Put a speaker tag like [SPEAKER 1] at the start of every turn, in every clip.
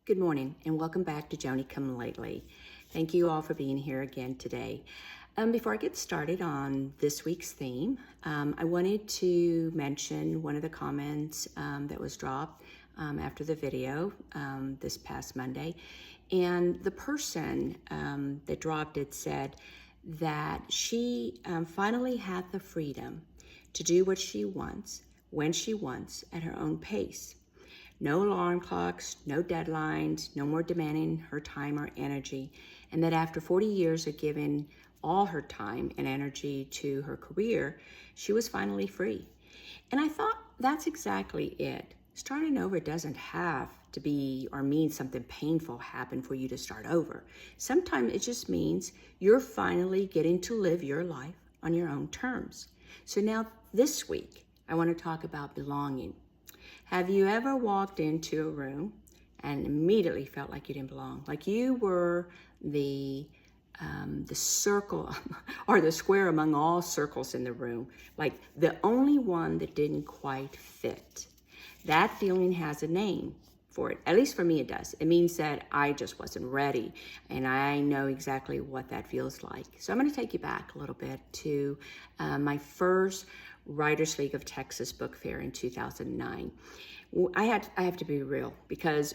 [SPEAKER 1] Good morning and welcome back to Joni Come Lately. Thank you all for being here again today. Before I get started on this week's theme, I wanted to mention one of the comments that was dropped after the video this past Monday. And the person that dropped it said that she finally had the freedom to do what she wants, when she wants, at her own pace. No alarm clocks, no deadlines, no more demanding her time or energy, and that after 40 years of giving all her time and energy to her career, she was finally free. And I thought that's exactly it. Starting over doesn't have to be or mean something painful happened for you to start over. Sometimes it just means you're finally getting to live your life on your own terms. So now this week, I want to talk about belonging. Have you ever walked into a room and immediately felt like you didn't belong? Like you were the circle or the square among all circles in the room, like the only one that didn't quite fit. That feeling has a name for it. At least for me it does. It means that I just wasn't ready, and I know exactly what that feels like. So I'm going to take you back a little bit to my first Writers League of Texas book fair in 2009. I have to be real because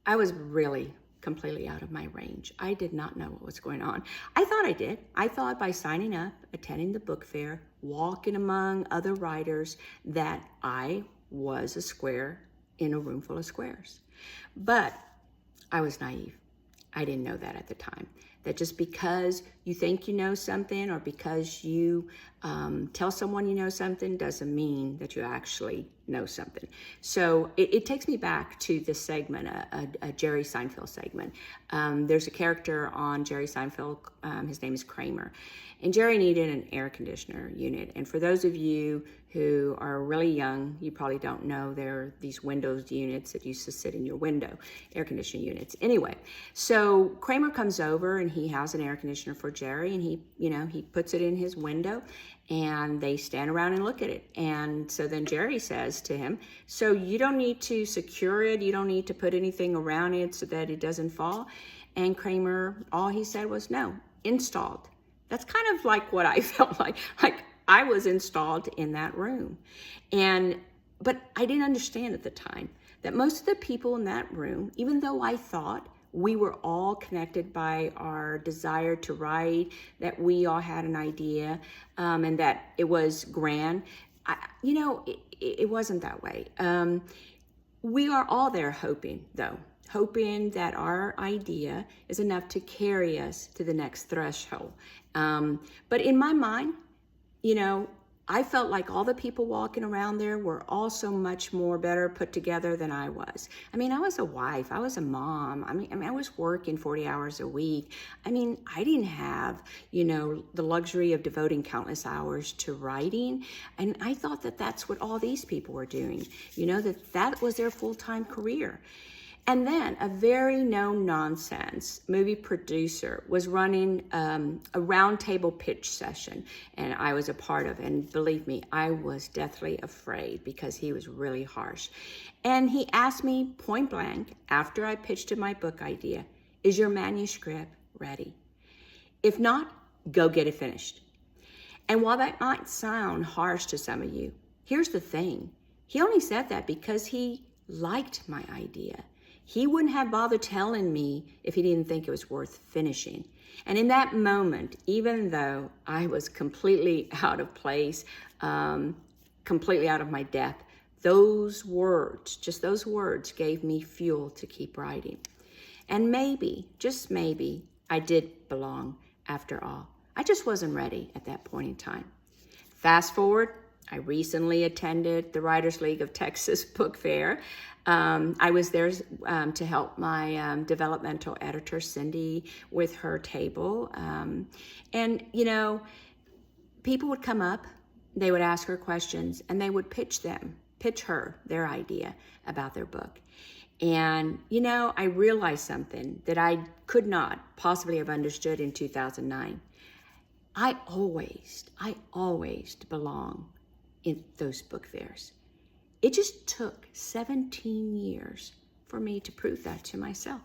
[SPEAKER 1] I was really completely out of my range. I did not know what was going on. I thought I did. I thought by signing up, attending the book fair, walking among other writers, that I was a square in a room full of squares. But I was naive. I didn't know that at the time. That just because you think you know something or because you tell someone you know something doesn't mean that you actually know something. So it takes me back to this segment, a Jerry Seinfeld segment. There's a character on Jerry Seinfeld, his name is Kramer, and Jerry needed an air conditioner unit. And for those of you who are really young, you probably don't know there are these Windows units that used to sit in your window, air conditioning units. Anyway, so Kramer comes over and he has an air conditioner for Jerry, and he puts it in his window and they stand around and look at it. And so then Jerry says to him, so you don't need to secure it, you don't need to put anything around it so that it doesn't fall? And Kramer, all he said was, no, installed. That's kind of like what I felt like I was installed in that room. But I didn't understand at the time that most of the people in that room, even though I thought we were all connected by our desire to write, that we all had an idea, and that it was grand, it wasn't that way. We are all there hoping that our idea is enough to carry us to the next threshold. But in my mind, I felt like all the people walking around there were all so much more better put together than I was. I mean, I was a wife, I was a mom. I was working 40 hours a week. I didn't have, the luxury of devoting countless hours to writing. And I thought that that's what all these people were doing, that was their full-time career. And then a very no-nonsense movie producer was running a roundtable pitch session, and I was a part of it. And believe me, I was deathly afraid because he was really harsh. And he asked me point blank, after I pitched him my book idea, is your manuscript ready? If not, go get it finished. And while that might sound harsh to some of you, here's the thing. He only said that because he liked my idea. He wouldn't have bothered telling me if he didn't think it was worth finishing. And in that moment, even though I was completely out of place, completely out of my depth, those words, just those words, gave me fuel to keep writing. And maybe, just maybe, I did belong after all. I just wasn't ready at that point in time. Fast forward, I recently attended the Writers League of Texas book fair. I was there to help my developmental editor, Cindy, with her table. And people would come up, they would ask her questions, and they would pitch her their idea about their book. And, I realized something that I could not possibly have understood in 2009. I always belong in those book fairs. It just took 17 years for me to prove that to myself.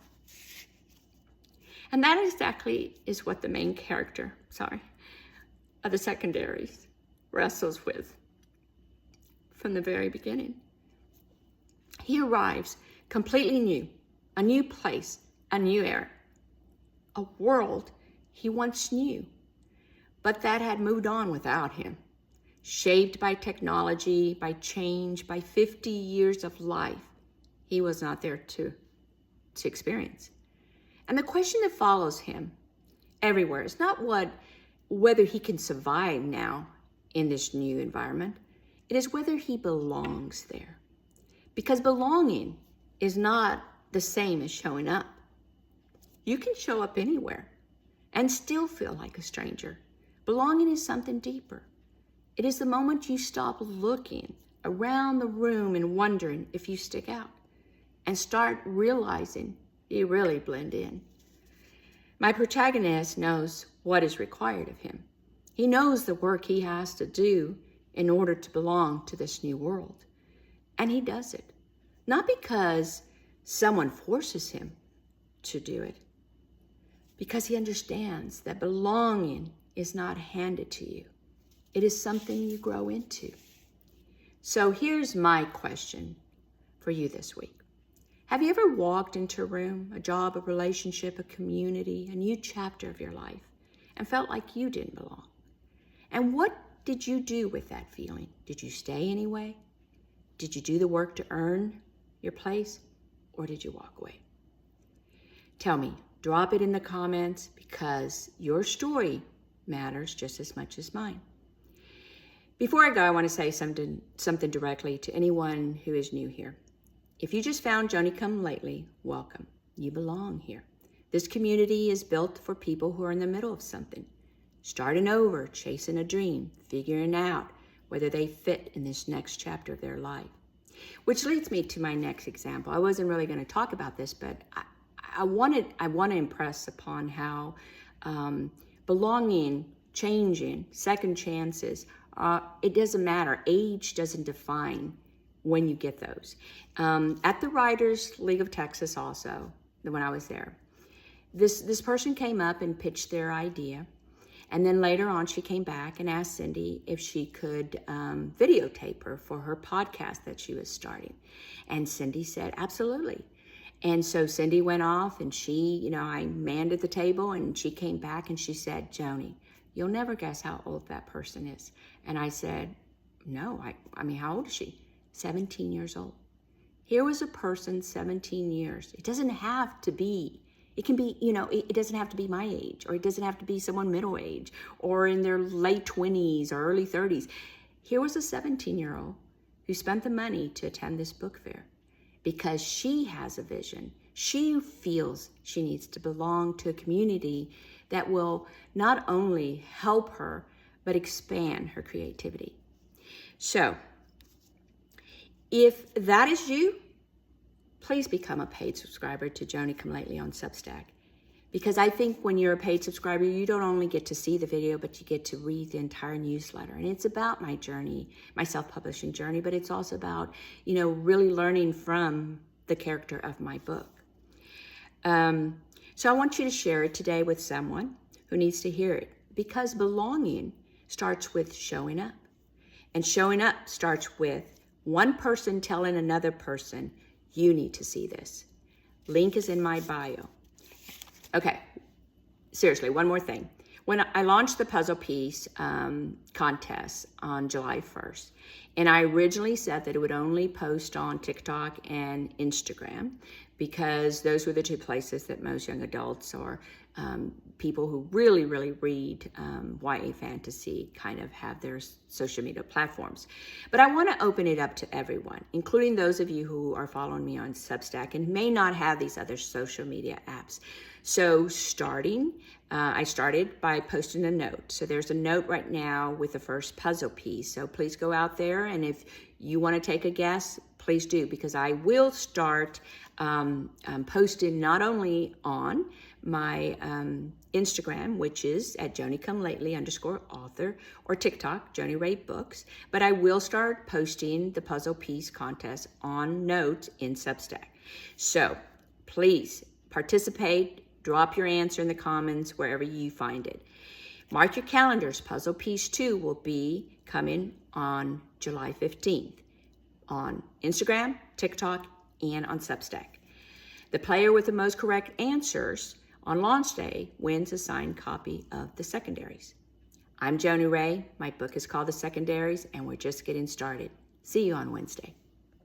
[SPEAKER 1] And that exactly is what the main character, of the secondaries wrestles with from the very beginning. He arrives completely new, a new place, a new era, a world he once knew, but that had moved on without him, shaped by technology, by change, by 50 years of life he was not there to experience. And the question that follows him everywhere is not whether he can survive now in this new environment. It is whether he belongs there. Because belonging is not the same as showing up. You can show up anywhere and still feel like a stranger. Belonging is something deeper. It is the moment you stop looking around the room and wondering if you stick out and start realizing you really blend in. My protagonist knows what is required of him. He knows the work he has to do in order to belong to this new world. And he does it, not because someone forces him to do it, because he understands that belonging is not handed to you. It is something you grow into. So here's my question for you this week. Have you ever walked into a room, a job, a relationship, a community, a new chapter of your life, and felt like you didn't belong? And what did you do with that feeling? Did you stay anyway? Did you do the work to earn your place, or did you walk away? Tell me, drop it in the comments, because your story matters just as much as mine. Before I go, I want to say something directly to anyone who is new here. If you just found Joni Come Lately, welcome. You belong here. This community is built for people who are in the middle of something, starting over, chasing a dream, figuring out whether they fit in this next chapter of their life. Which leads me to my next example. I wasn't really going to talk about this, but I want to impress upon how belonging, changing, second chances, it doesn't matter. Age doesn't define when you get those. At the Writers League of Texas also, when I was there, this person came up and pitched their idea. And then later on, she came back and asked Cindy if she could videotape her for her podcast that she was starting. And Cindy said, absolutely. And so Cindy went off and she, I manned at the table, and she came back and she said, Joni, you'll never guess how old that person is. And I said, no, I mean, how old is she? 17 years old. Here was a person, 17 years. It doesn't have to be, it can be, it doesn't have to be my age, or it doesn't have to be someone middle age or in their late 20s or early 30s. Here was a 17-year-old who spent the money to attend this book fair because she has a vision. She feels she needs to belong to a community that will not only help her, but expand her creativity. So, if that is you, please become a paid subscriber to Joni Come Lately on Substack. Because I think when you're a paid subscriber, you don't only get to see the video, but you get to read the entire newsletter. And it's about my journey, my self-publishing journey, but it's also about, really learning from the character of my book. So I want you to share it today with someone who needs to hear it, because belonging starts with showing up. And showing up starts with one person telling another person, you need to see this. Link is in my bio. Okay, seriously, one more thing. When I launched the puzzle piece contest on July 1st, and I originally said that it would only post on TikTok and Instagram, because those were the two places that most young adults or people who really, really read YA fantasy kind of have their social media platforms. But I want to open it up to everyone, including those of you who are following me on Substack and may not have these other social media apps. So I started by posting a note. So there's a note right now with the first puzzle piece. So please go out there, and if you want to take a guess, please do, because I will start posting not only on my Instagram, which is at JoniComeLately_author, or TikTok, Joni Ray Books. But I will start posting the puzzle piece contest on Notes in Substack. So please participate, drop your answer in the comments wherever you find it. Mark your calendars. Puzzle Piece 2 will be coming on July 15th on Instagram, TikTok, and on Substack. The player with the most correct answers on launch day wins a signed copy of The Secondaries. I'm Joni Ray. My book is called The Secondaries, and we're just getting started. See you on Wednesday.